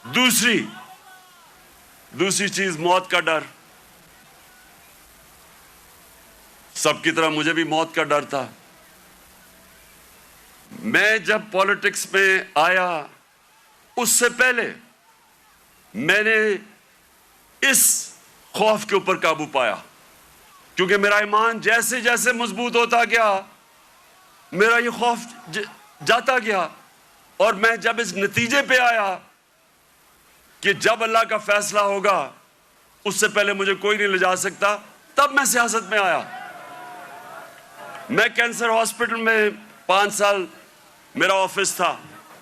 دوسری چیز موت کا ڈر. سب کی طرح مجھے بھی موت کا ڈر تھا. میں جب پالیٹکس میں آیا اس سے پہلے میں نے اس خوف کے اوپر قابو پایا، کیونکہ میرا ایمان جیسے جیسے مضبوط ہوتا گیا میرا یہ خوف جاتا گیا، اور میں جب اس نتیجے پہ آیا کہ جب اللہ کا فیصلہ ہوگا اس سے پہلے مجھے کوئی نہیں لے جا سکتا، تب میں سیاست میں آیا. میں کینسر ہاسپٹل میں 5 سال میرا آفس تھا.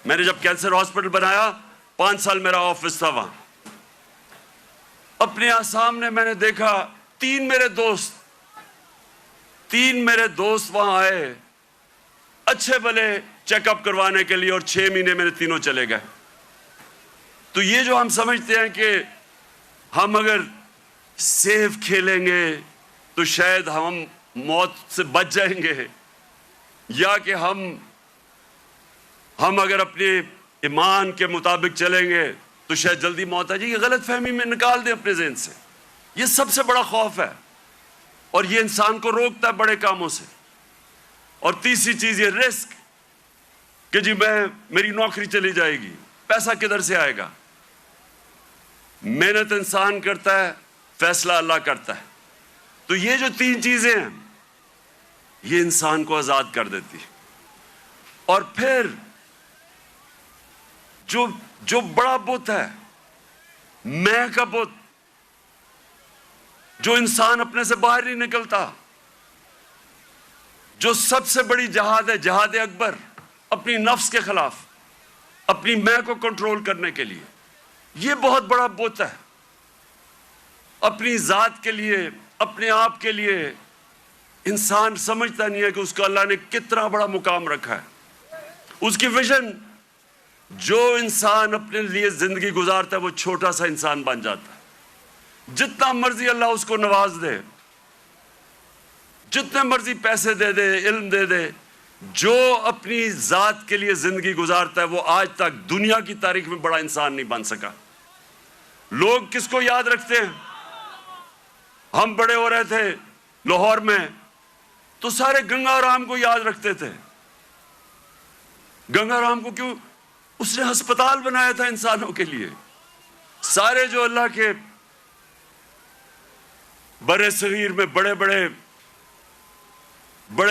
میں نے جب کینسر ہاسپٹل بنایا 5 سال میرا آفس تھا وہاں. اپنے سامنے میں نے دیکھا 3 میرے دوست وہاں آئے اچھے بھلے چیک اپ کروانے کے لیے، اور 6 مہینے میرے تینوں چلے گئے. تو یہ جو ہم سمجھتے ہیں کہ ہم اگر سیف کھیلیں گے تو شاید ہم موت سے بچ جائیں گے، یا کہ ہم اگر اپنے ایمان کے مطابق چلیں گے تو شاید جلدی موت آ جائے. یہ غلط فہمی میں نکال دیں اپنے ذہن سے. یہ سب سے بڑا خوف ہے اور یہ انسان کو روکتا ہے بڑے کاموں سے. اور تیسری چیز یہ رسک کہ جی میری نوکری چلی جائے گی، پیسہ کدھر سے آئے گا. محنت انسان کرتا ہے، فیصلہ اللہ کرتا ہے. تو یہ جو 3 چیزیں ہیں یہ انسان کو آزاد کر دیتی. اور پھر جو بڑا بت ہے، میں کا بت، جو انسان اپنے سے باہر نہیں نکلتا، جو سب سے بڑی جہاد ہے، جہاد اکبر، اپنی نفس کے خلاف، اپنی میں کو کنٹرول کرنے کے لیے. یہ بہت بڑا بت ہے. اپنی ذات کے لیے، اپنے آپ کے لیے انسان سمجھتا نہیں ہے کہ اس کو اللہ نے کتنا بڑا مقام رکھا ہے. اس کی ویژن، جو انسان اپنے لیے زندگی گزارتا ہے وہ چھوٹا سا انسان بن جاتا ہے. جتنا مرضی اللہ اس کو نواز دے، جتنے مرضی پیسے دے دے، علم دے دے، جو اپنی ذات کے لیے زندگی گزارتا ہے وہ آج تک دنیا کی تاریخ میں بڑا انسان نہیں بن سکا. لوگ کس کو یاد رکھتے ہیں؟ ہم بڑے ہو رہے تھے لاہور میں تو سارے گنگا رام کو یاد رکھتے تھے. گنگا رام کو کیوں؟ اس نے ہسپتال بنایا تھا انسانوں کے لیے. سارے جو اللہ کے برے صغیر میں بڑے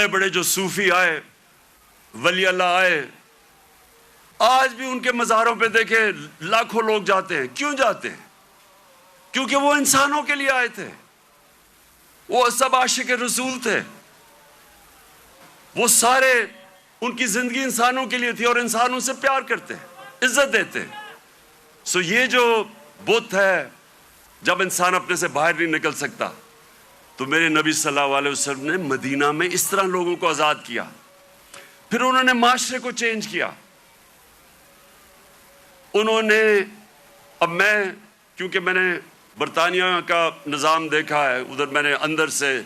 بڑے جو صوفی آئے، ولی اللہ آئے، آج بھی ان کے مزاروں پہ دیکھیں لاکھوں لوگ جاتے ہیں. کیوں جاتے ہیں؟ کیونکہ وہ انسانوں کے لیے آئے تھے. وہ سب عاشق رسول تھے. وہ سارے، ان کی زندگی انسانوں کے لیے تھی اور انسانوں سے پیار کرتے، عزت دیتے. سو یہ جو بت ہے، جب انسان اپنے سے باہر نہیں نکل سکتا تو میرے نبی صلی اللہ علیہ وسلم نے مدینہ میں اس طرح لوگوں کو آزاد کیا. پھر انہوں نے معاشرے کو چینج کیا. انہوں نے، اب کیونکہ میں نے برطانیہ کا نظام دیکھا ہے، ادھر میں نے اندر سے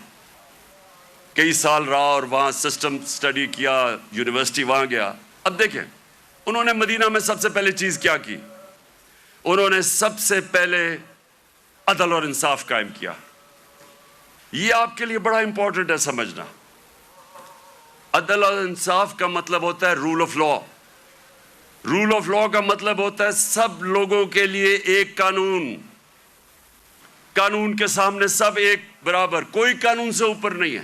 کئی سال رہا اور وہاں سسٹم سٹڈی کیا، یونیورسٹی وہاں گیا. اب دیکھیں انہوں نے مدینہ میں سب سے پہلے چیز کیا کی؟ انہوں نے سب سے پہلے عدل اور انصاف قائم کیا. یہ آپ کے لیے بڑا امپورٹنٹ ہے سمجھنا. عدل اور انصاف کا مطلب ہوتا ہے role of law. Role of law کا مطلب ہوتا ہے سب لوگوں کے لیے ایک قانون. قانون کے سامنے سب ایک برابر، کوئی قانون سے اوپر نہیں ہے.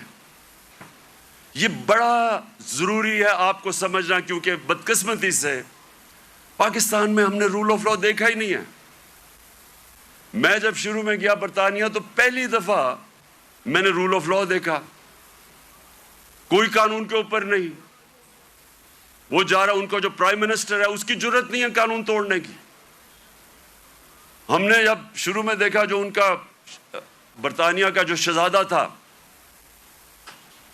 یہ بڑا ضروری ہے آپ کو سمجھنا، کیونکہ بدقسمتی سے پاکستان میں ہم نے رول آف لا دیکھا ہی نہیں ہے. میں جب شروع میں گیا برطانیہ تو پہلی دفعہ میں نے رول آف لا دیکھا. کوئی قانون کے اوپر نہیں. وہ جا رہا، ان کا جو پرائم منسٹر ہے اس کی جرت نہیں ہے قانون توڑنے کی. ہم نے جب شروع میں دیکھا جو ان کا برطانیہ کا جو شہزادہ تھا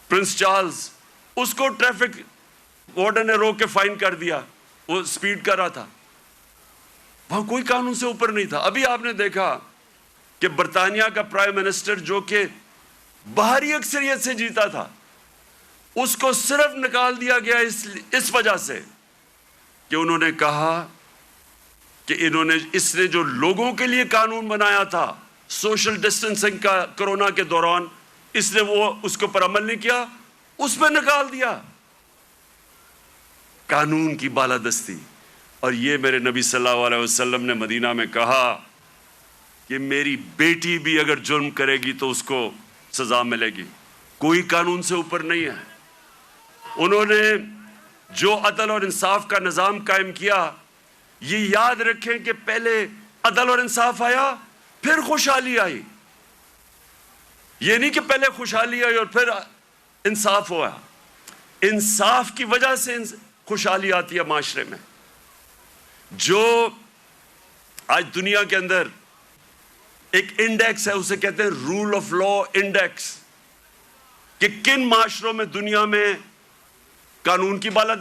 پرنس چارلز، اس کو ٹریفک وارڈن نے روک کے فائن کر دیا، وہ سپیڈ کر رہا تھا. وہاں کوئی قانون سے اوپر نہیں تھا. ابھی آپ نے دیکھا کہ برطانیہ کا پرائم منسٹر جو کہ باہری اکثریت سے جیتا تھا، اس کو صرف نکال دیا گیا اس وجہ سے کہ انہوں نے کہا کہ اس نے جو لوگوں کے لیے قانون بنایا تھا سوشل ڈسٹنسنگ کا کرونا کے دوران، اس نے اس کے اوپر عمل نہیں کیا، اس پہ نکال دیا قانون کی بالادستی۔ اور یہ میرے نبی صلی اللہ علیہ وسلم نے مدینہ میں کہا کہ میری بیٹی بھی اگر جرم کرے گی تو اس کو سزا ملے گی، کوئی قانون سے اوپر نہیں ہے۔ انہوں نے جو عدل اور انصاف کا نظام قائم کیا، یہ یاد رکھیں کہ پہلے عدل اور انصاف آیا پھر خوشحالی آئی، یہ نہیں کہ پہلے خوشحالی آئی اور پھر انصاف ہوا۔ انصاف کی وجہ سے خوشحالی آتی ہے معاشرے میں۔ جو آج دنیا کے اندر ایک انڈیکس ہے، اسے کہتے ہیں رول آف لا انڈیکس، کہ کن معاشروں میں دنیا میں قانون کی بالادستی